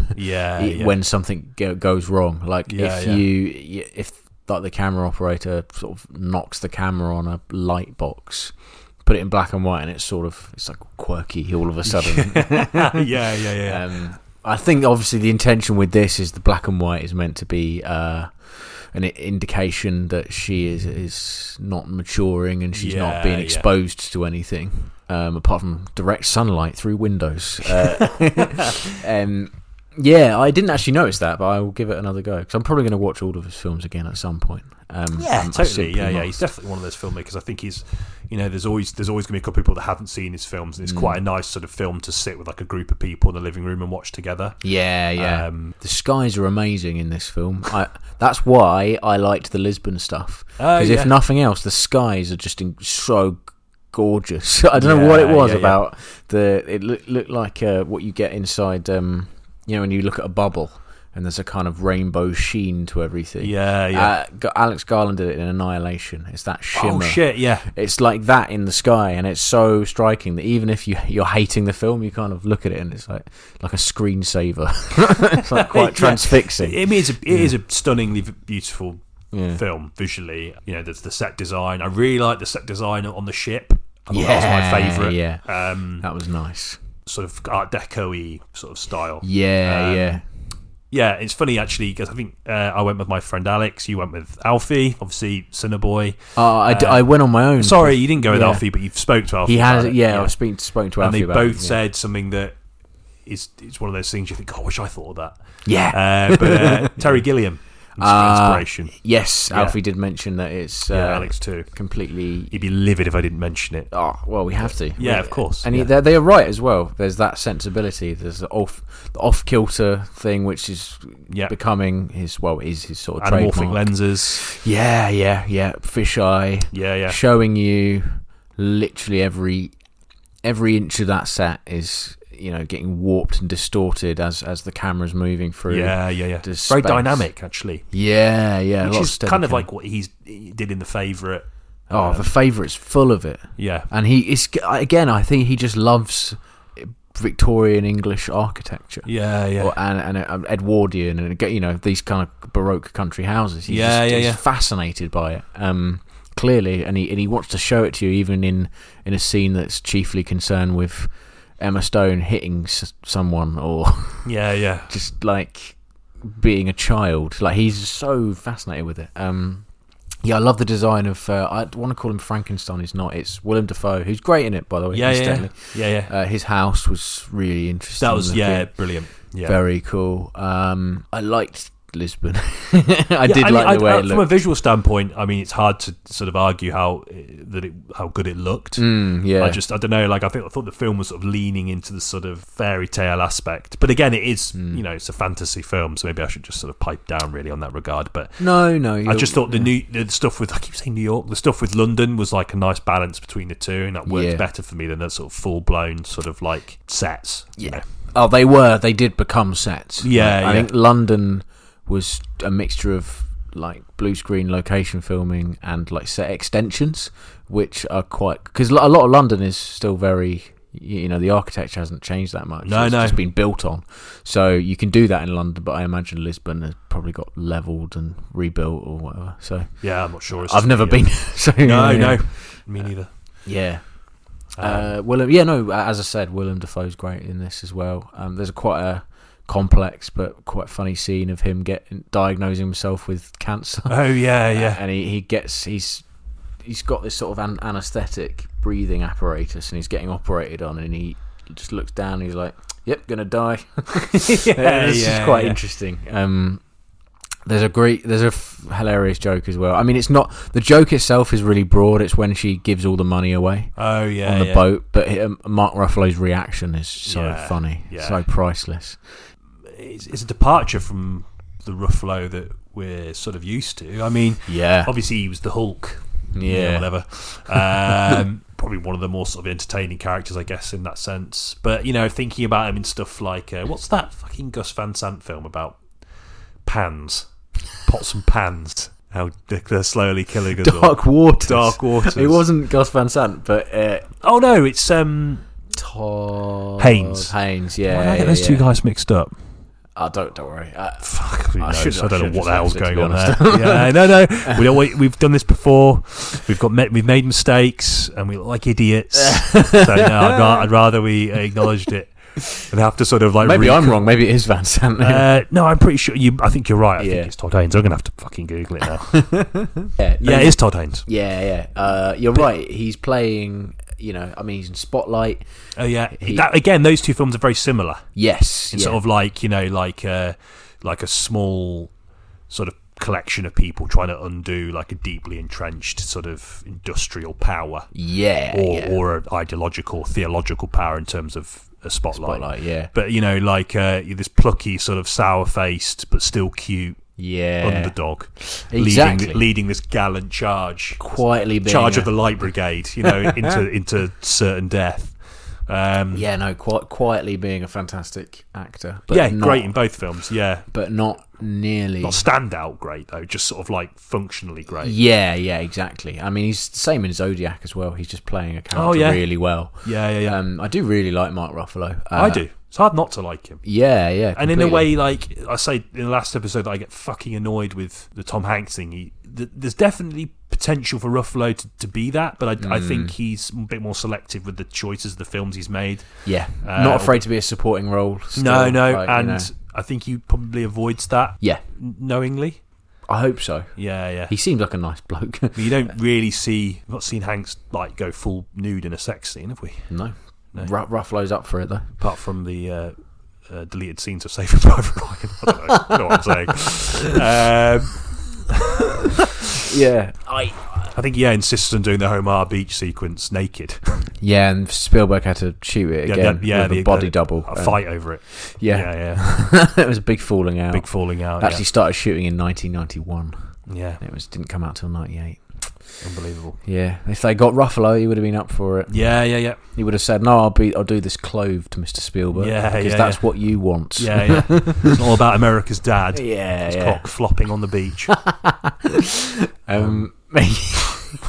When something goes wrong, like if like the camera operator sort of knocks the camera on a light box, put it in black and white, and it's like quirky all of a sudden. I think obviously the intention with this is the black and white is meant to be an indication that she is not maturing and she's not being exposed to anything apart from direct sunlight through windows. I didn't actually notice that, but I will give it another go because I'm probably going to watch all of his films again at some point. Totally. He's definitely one of those filmmakers. I think he's, there's always going to be a couple of people that haven't seen his films, and it's quite a nice sort of film to sit with like a group of people in the living room and watch together. The skies are amazing in this film. That's why I liked the Lisbon stuff, because if nothing else, the skies are just so gorgeous. I don't know what it was about it looked like what you get inside. When you look at a bubble and there's a kind of rainbow sheen to everything. Alex Garland did it in Annihilation. It's that shimmer. Oh shit, yeah. It's like that in the sky, and it's so striking that even if you're hating the film, you kind of look at it and it's like a screensaver. It's like quite transfixing. It is a stunningly beautiful film visually. There's the set design. I really like the set design on the ship. I thought that was my favourite. Yeah, that was nice. Sort of Art Deco-y sort of style. Yeah. It's funny actually because I think I went with my friend Alex. You went with Alfie, obviously Cineboy. I went on my own. Sorry, you didn't go with Alfie, but you spoke to Alfie. He has, I've spoken to Alfie, and they about both it, said something that it's one of those things you think, I wish I thought of that. Yeah, but Terry Gilliam. Inspiration. Yes, Alfie did mention that it's Alex too. Completely. He'd be livid if I didn't mention it. Oh well, we have to. Yeah, of course. And they are right as well. There's that sensibility. There's the off kilter thing, which is becoming his sort of anamorphic trademark. lenses. Yeah. Fisheye. Yeah. Showing you literally every inch of that set is getting warped and distorted as the camera's moving through. Yeah. Very dynamic, actually. Yeah. Which is kind of like what he did in The Favourite. The Favourite's full of it. Yeah. And I think he just loves Victorian English architecture. Yeah. And Edwardian and these kind of Baroque country houses. He's fascinated by it. Clearly, and he wants to show it to you even in a scene that's chiefly concerned with Emma Stone hitting someone or just like being a child. Like he's so fascinated with it. I love the design of I want to call him Frankenstein. He's not. It's Willem Dafoe, who's great in it, by the way. Yeah. His house was really interesting. That was brilliant. Yeah. Very cool. I liked Lisbon. I did like the way it looked. From a visual standpoint, I mean, it's hard to sort of argue how good it looked. Yeah. I don't know. Like I thought the film was sort of leaning into the sort of fairy tale aspect, but again, it is it's a fantasy film, so maybe I should just sort of pipe down really on that regard. But no, I just thought the stuff with, I keep saying New York, the stuff with London was like a nice balance between the two, and that worked better for me than that sort of full blown sort of like sets. Yeah. You know? Oh, they did become sets. I think London was a mixture of like blue screen location filming and like set extensions, which are quite, because a lot of London is still very, the architecture hasn't changed that much. It's just been built on, so you can do that in London, but I imagine Lisbon has probably got leveled and rebuilt or whatever. So yeah, I'm not sure. I've never been. So no, me neither. Yeah. As I said, Willem Dafoe's great in this as well. There's quite a complex but quite funny scene of him diagnosing himself with cancer. Oh yeah. And he's got this sort of anaesthetic breathing apparatus, and he's getting operated on, and he just looks down and he's like, "Yep, gonna die." It's quite interesting. There's a hilarious joke as well. I mean, it's not, the joke itself is really broad. It's when she gives all the money away. Oh yeah, on the boat. But Mark Ruffalo's reaction is so funny, so priceless. It's a departure from the Ruffalo that we're sort of used to. I mean, obviously he was the Hulk. Yeah, whatever. Probably one of the more sort of entertaining characters, I guess, in that sense. But thinking about him in stuff like what's that fucking Gus Van Sant film about pans? Pots and pans. How they're slowly killing us. Dark Waters. Dark Waters. It wasn't Gus Van Sant, but oh no, it's Todd Haynes. Yeah, why did I get those two guys mixed up? Don't worry. Fuck, I don't know what the hell's going on there. No. We've done this before. We've made mistakes, and we look like idiots. So no, I'd rather we acknowledged it. And have to sort of like. Maybe I'm wrong. Maybe it is Van Sant. No, I'm pretty sure. I think you're right. I think it's Todd Haynes. I'm gonna have to fucking Google it now. It is Todd Haynes. You're right. He's playing. He's in Spotlight. Oh yeah. Again, those two films are very similar. Yes. It's sort of like like a small sort of collection of people trying to undo like a deeply entrenched sort of industrial power. Or an ideological, theological power in terms of a spotlight. But this plucky sort of sour-faced but still cute underdog, leading this gallant charge, quietly being charge of the Light Brigade, into certain death. Quietly being a fantastic actor. But great in both films. But not nearly. Not standout great though, just sort of like functionally great. Yeah, exactly. I mean, he's the same in Zodiac as well. He's just playing a character really well. I do really like Mark Ruffalo. I do. It's hard not to like him. Yeah. And completely. in a way, like I say in the last episode, that I get fucking annoyed with the Tom Hanks thing. There's definitely potential for Ruffalo to be that, but I think he's a bit more selective with the choices of the films he's made. Yeah, not afraid to be a supporting role. Still. No, I think he probably avoids that. Yeah, knowingly. I hope so. Yeah. He seems like a nice bloke. You don't really we've not seen Hanks like go full nude in a sex scene, have we? No. Ruffalo's up for it though. Apart from the deleted scenes of Saving Private Ryan. I don't know what I'm saying. I think he insists on doing the Homar Beach sequence naked. Yeah, and Spielberg had to shoot it again with a body double. A fight over it. Yeah. It was a big falling out. Actually started shooting in 1991. Yeah. It didn't come out till 98. Unbelievable. Yeah, if they got Ruffalo, he would have been up for it. Yeah. He would have said, "No, I'll do this clothed, Mr. Spielberg, because that's what you want." Yeah. It's all about America's dad. His cock flopping on the beach.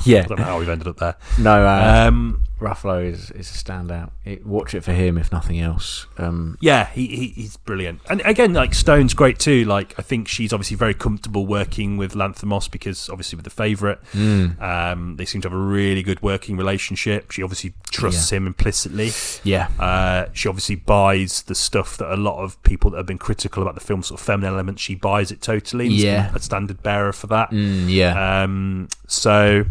Yeah. I don't know how we've ended up there. No, Ruffalo is a standout. Watch it for him, if nothing else. He's brilliant. And again, like Stone's great too. Like I think she's obviously very comfortable working with Lanthimos because obviously with The Favourite, they seem to have a really good working relationship. She obviously trusts him implicitly. Yeah. She obviously buys the stuff that a lot of people that have been critical about the film's sort of feminine elements. She buys it totally. Yeah. A standard bearer for that. So.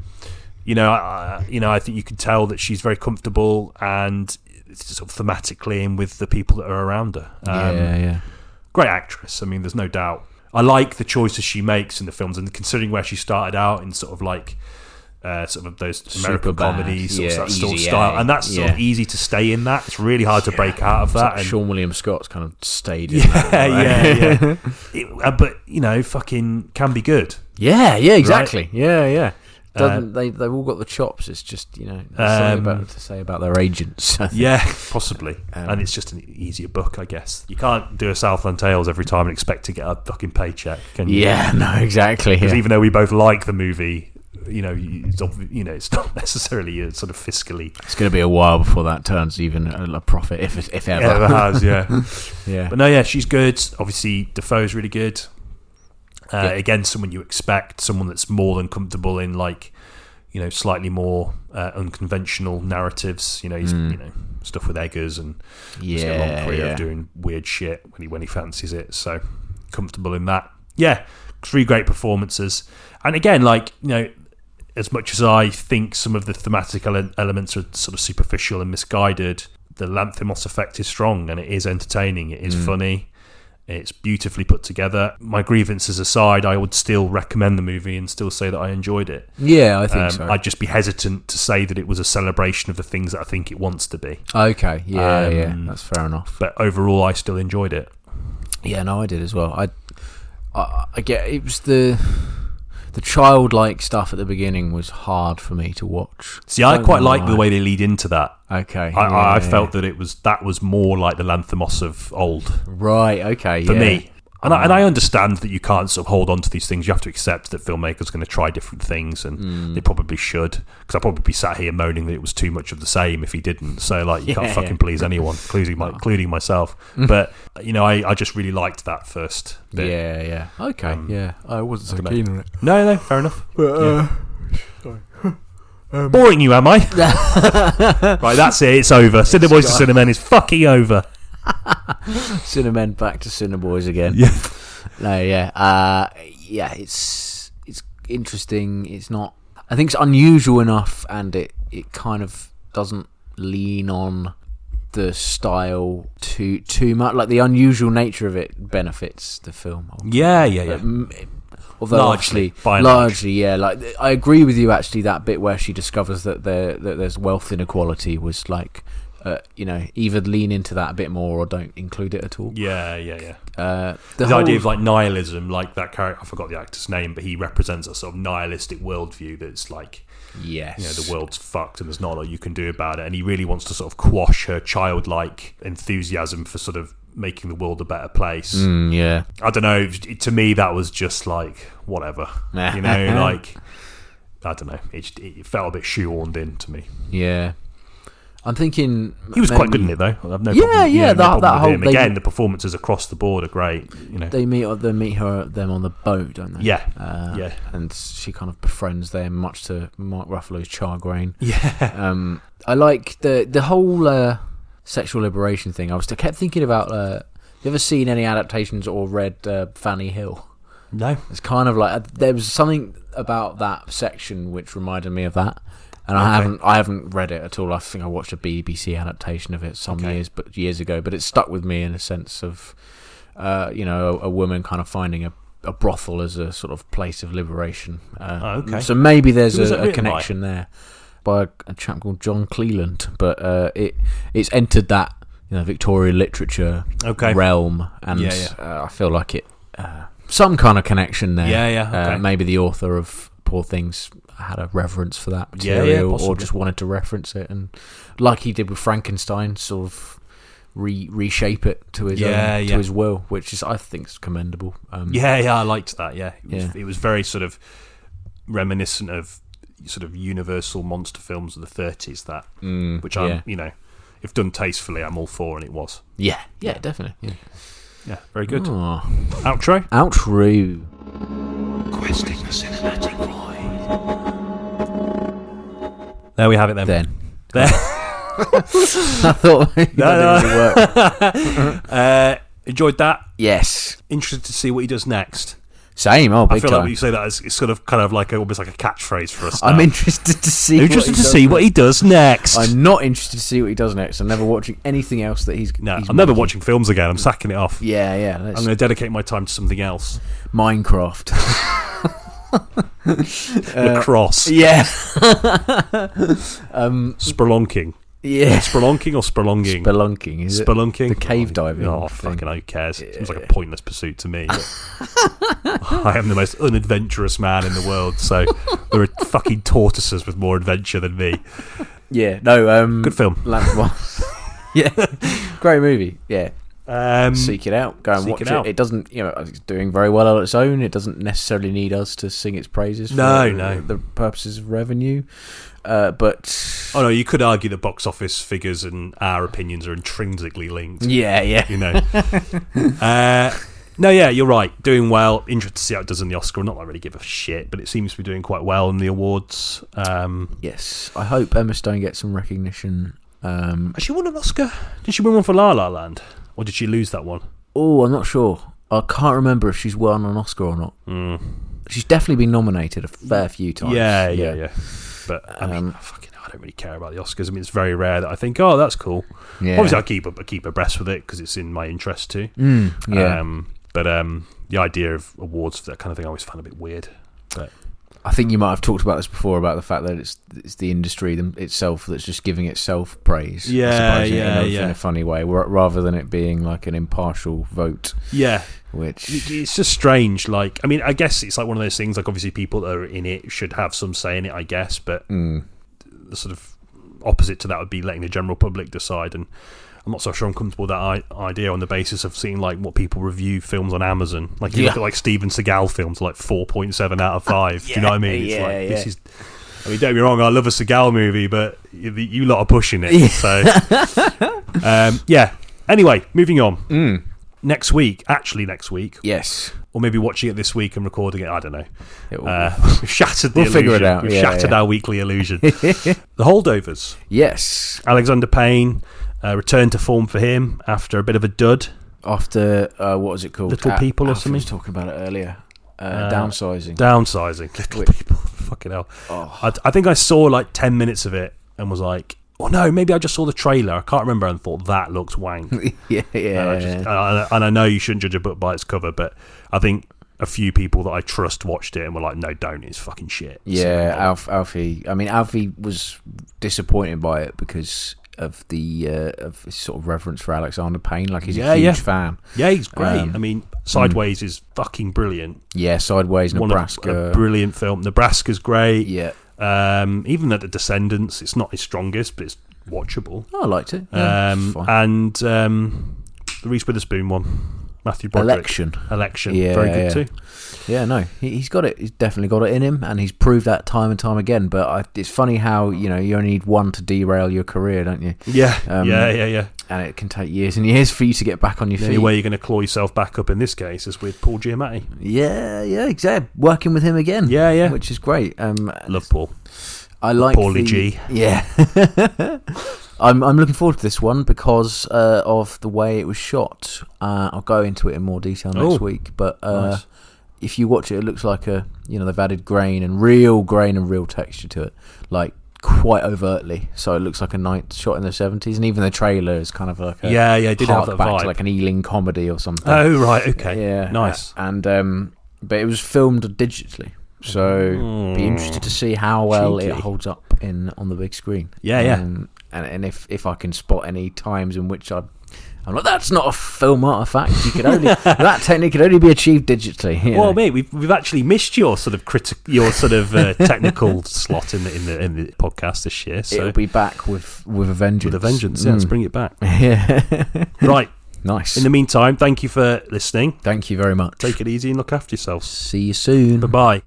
I think you can tell that she's very comfortable and it's sort of thematically in with the people that are around her. Yeah. Great actress. I mean, there's no doubt. I like the choices she makes in the films, and considering where she started out in sort of like sort of those American comedies, sort of that sort of style, and that's sort of easy to stay in that. It's really hard to break out of that. And Sean William Scott's kind of stayed in that. Yeah. But fucking can be good. Yeah, exactly. Right? Yeah. They've all got the chops. It's just something to say about their agents. Yeah, possibly. And it's just an easier book, I guess. You can't do a Southland Tales every time and expect to get a fucking paycheck, can you? Yeah, no, exactly. Because even though we both like the movie, it's not necessarily a sort of fiscally. It's going to be a while before that turns even a profit, if ever. It ever has, yeah. Yeah. But no, she's good. Obviously, Defoe's really good. Again, someone you expect, someone that's more than comfortable in slightly more unconventional narratives. He's stuff with Eggers and he's got a long career of doing weird shit when he fancies it. So comfortable in that. Yeah, 3 great performances. And again, as much as I think some of the thematic elements are sort of superficial and misguided, the Lanthimos effect is strong and it is entertaining. It is funny. It's beautifully put together. My grievances aside, I would still recommend the movie and still say that I enjoyed it. Yeah, I think so. I'd just be hesitant to say that it was a celebration of the things that I think it wants to be. Okay, yeah, that's fair enough. But overall, I still enjoyed it. Yeah, no, I did as well. I get it was the childlike stuff at the beginning was hard for me to watch. See, I quite like the way they lead into that. Okay, I felt that that was more like the Lanthimos of old. Right. Okay. For me. And I understand that you can't sort of hold on to these things. You have to accept that filmmakers are going to try different things, and they probably should. Because I'd probably be sat here moaning that it was too much of the same if he didn't. So, you can't fucking please anyone, including myself. But, I just really liked that first bit. Yeah. Okay, I wasn't so keen on it. No, fair enough. But, sorry. Boring you, am I? Right, that's it. It's over. Cineboys to Cinemen is fucking over. Cinemen back to Cineboys again. Yeah. No, yeah. It's interesting. It's not. I think it's unusual enough, and it kind of doesn't lean on the style too much. Like the unusual nature of it benefits the film. Yeah. Although largely, yeah. Like I agree with you. Actually, that bit where she discovers that there's wealth inequality was like, either lean into that a bit more or don't include it at all. Yeah. The idea of nihilism, like that character, I forgot the actor's name, but he represents a sort of nihilistic worldview that's like, yes, the world's fucked and there's not a lot you can do about it, and he really wants to sort of quash her childlike enthusiasm for sort of making the world a better place. Yeah. I don't know. To me, that was just like whatever. I don't know. It felt a bit shoehorned in to me. Yeah. I'm thinking he was quite good in it though. I've no problem. That whole with him. Again, the performances across the board are great. They meet them on the boat, don't they? Yeah. And she kind of befriends them, much to Mark Ruffalo's chagrin. Yeah. I like the whole sexual liberation thing. I kept thinking about. You ever seen any adaptations or read Fanny Hill? No. It's kind of like there was something about that section which reminded me of that. And I haven't read it at all. I think I watched a BBC adaptation of it years ago, but it stuck with me in a sense of, a woman kind of finding a brothel as a sort of place of liberation. So maybe there's a connection there by a chap called John Cleland, but it's entered that Victorian literature realm, and I feel like it some kind of connection there. Maybe the author of Poor Things had a reverence for that material, or just wanted to reference it, and like he did with Frankenstein, sort of reshape it to his own, to his will, which is, I think, is commendable. I liked that. It was very sort of reminiscent of sort of universal monster films of the 30s. Which I'm, if done tastefully, I'm all for, and it was. Yeah, definitely. Yeah, very good. Oh. Outro. Questing the cinematic void. There we have it then. There. I thought it would work. Enjoyed that. Yes. Interested to see what he does next. Same. Oh, big I feel time. like you say that as it's sort of kind of like almost like a catchphrase for us. Now. I'm interested to see. What he does next. I'm not interested to see what he does next. I'm never watching anything else that he's. No, he's I'm never making. watching films again. I'm sacking it off. Yeah. I'm going to dedicate my time to something else. Minecraft. Lacrosse. Yeah. Spelunking. Yeah. Spelunking or spelonging? Spelunking. Is it? Spelunking. The cave diving. Oh, fucking who cares? It seems like a pointless pursuit to me. I am the most unadventurous man in the world, so there are fucking tortoises with more adventure than me. Yeah. No. Good film. Lanthimos. Yeah. Great movie. Yeah. Seek it out. Go and watch it. It doesn't, it's doing very well on its own. It doesn't necessarily need us to sing its praises for the purposes of revenue. But oh no, you could argue that box office figures and our opinions are intrinsically linked. Yeah. No, yeah, you're right. Doing well. Interested to see how it does in the Oscar. Not that I really give a shit, but it seems to be doing quite well in the awards. Yes, I hope Emma Stone gets some recognition. Has she won an Oscar? Did she win one for La La Land, or did she lose that one? Oh, I'm not sure. I can't remember if she's won an Oscar or not. She's definitely been nominated a fair few times. Yeah. But I mean, I don't really care about the Oscars. I mean, it's very rare that I think, oh, that's cool. Yeah. Obviously, I keep abreast with it because it's in my interest too. But the idea of awards for that kind of thing I always find a bit weird. But I think you might have talked about this before, about the fact that it's the industry itself that's just giving itself praise. In a funny way, rather than it being like an impartial vote. Yeah. Which it's just strange. Like, I mean, I guess it's like one of those things. Like, obviously, people that are in it should have some say in it, I guess. But the sort of opposite to that would be letting the general public decide. And I'm not so sure I'm comfortable with that idea on the basis of seeing like what people review films on Amazon. Like, you look at like Steven Seagal films, like 4.7 out of 5. Do you know what I mean? It's this is. I mean, don't get me wrong. I love a Seagal movie, but you lot are pushing it. So, Anyway, moving on. Next week, yes, or maybe watching it this week and recording it. I don't know. We've shattered the illusion. Figure it out. We've shattered our weekly illusion. The Holdovers. Yes, Alexander Payne returned to form for him after a bit of a dud. After what was it called? Little People or something. I was talking about it earlier. Downsizing. Little People. Fucking hell. Oh. I think I saw like 10 minutes of it and was like, oh no, maybe I just saw the trailer. I can't remember and thought that looks wank. And I know you shouldn't judge a book by its cover, but I think a few people that I trust watched it and were like, no, don't. It's fucking shit. Yeah, so, Alfie. I mean, Alfie was disappointed by it because of the of his sort of reverence for Alexander Payne. Like, he's a huge fan. Yeah, he's great. I mean, Sideways is fucking brilliant. Yeah, Sideways, Nebraska. A brilliant film. Nebraska's great. Yeah. Even at The Descendants, it's not his strongest, but it's watchable. Oh, I liked it. And the Reese Witherspoon one, Matthew Broderick. Election. Yeah, very good too. Yeah, no, he's got it. He's definitely got it in him, and he's proved that time and time again. But it's funny how you only need one to derail your career, don't you? Yeah, And it can take years and years for you to get back on your feet. The only way you're going to claw yourself back up in this case is with Paul Giamatti. Yeah, exactly. Working with him again. Yeah, which is great. Love Paul. I like Paulie G. Yeah. I'm looking forward to this one because of the way it was shot. I'll go into it in more detail next week, but nice. If you watch it, it looks like they've added grain and real texture to it, like quite overtly. So it looks like a night shot in the 70s, and even the trailer is kind of like a it did have that back vibe, to like an Ealing comedy or something. Oh right, okay, yeah, nice. But it was filmed digitally. So be interested to see how well it holds up on the big screen. And if I can spot any times in which I'm like, that's not a film artifact. That technique could only be achieved digitally. Well, mate, we've actually missed your sort of technical slot in the podcast this year. So it'll be back with a vengeance. With a vengeance, yeah. Let's bring it back. Yeah. Right. Nice. In the meantime, thank you for listening. Thank you very much. Take it easy and look after yourselves. See you soon. Bye-bye.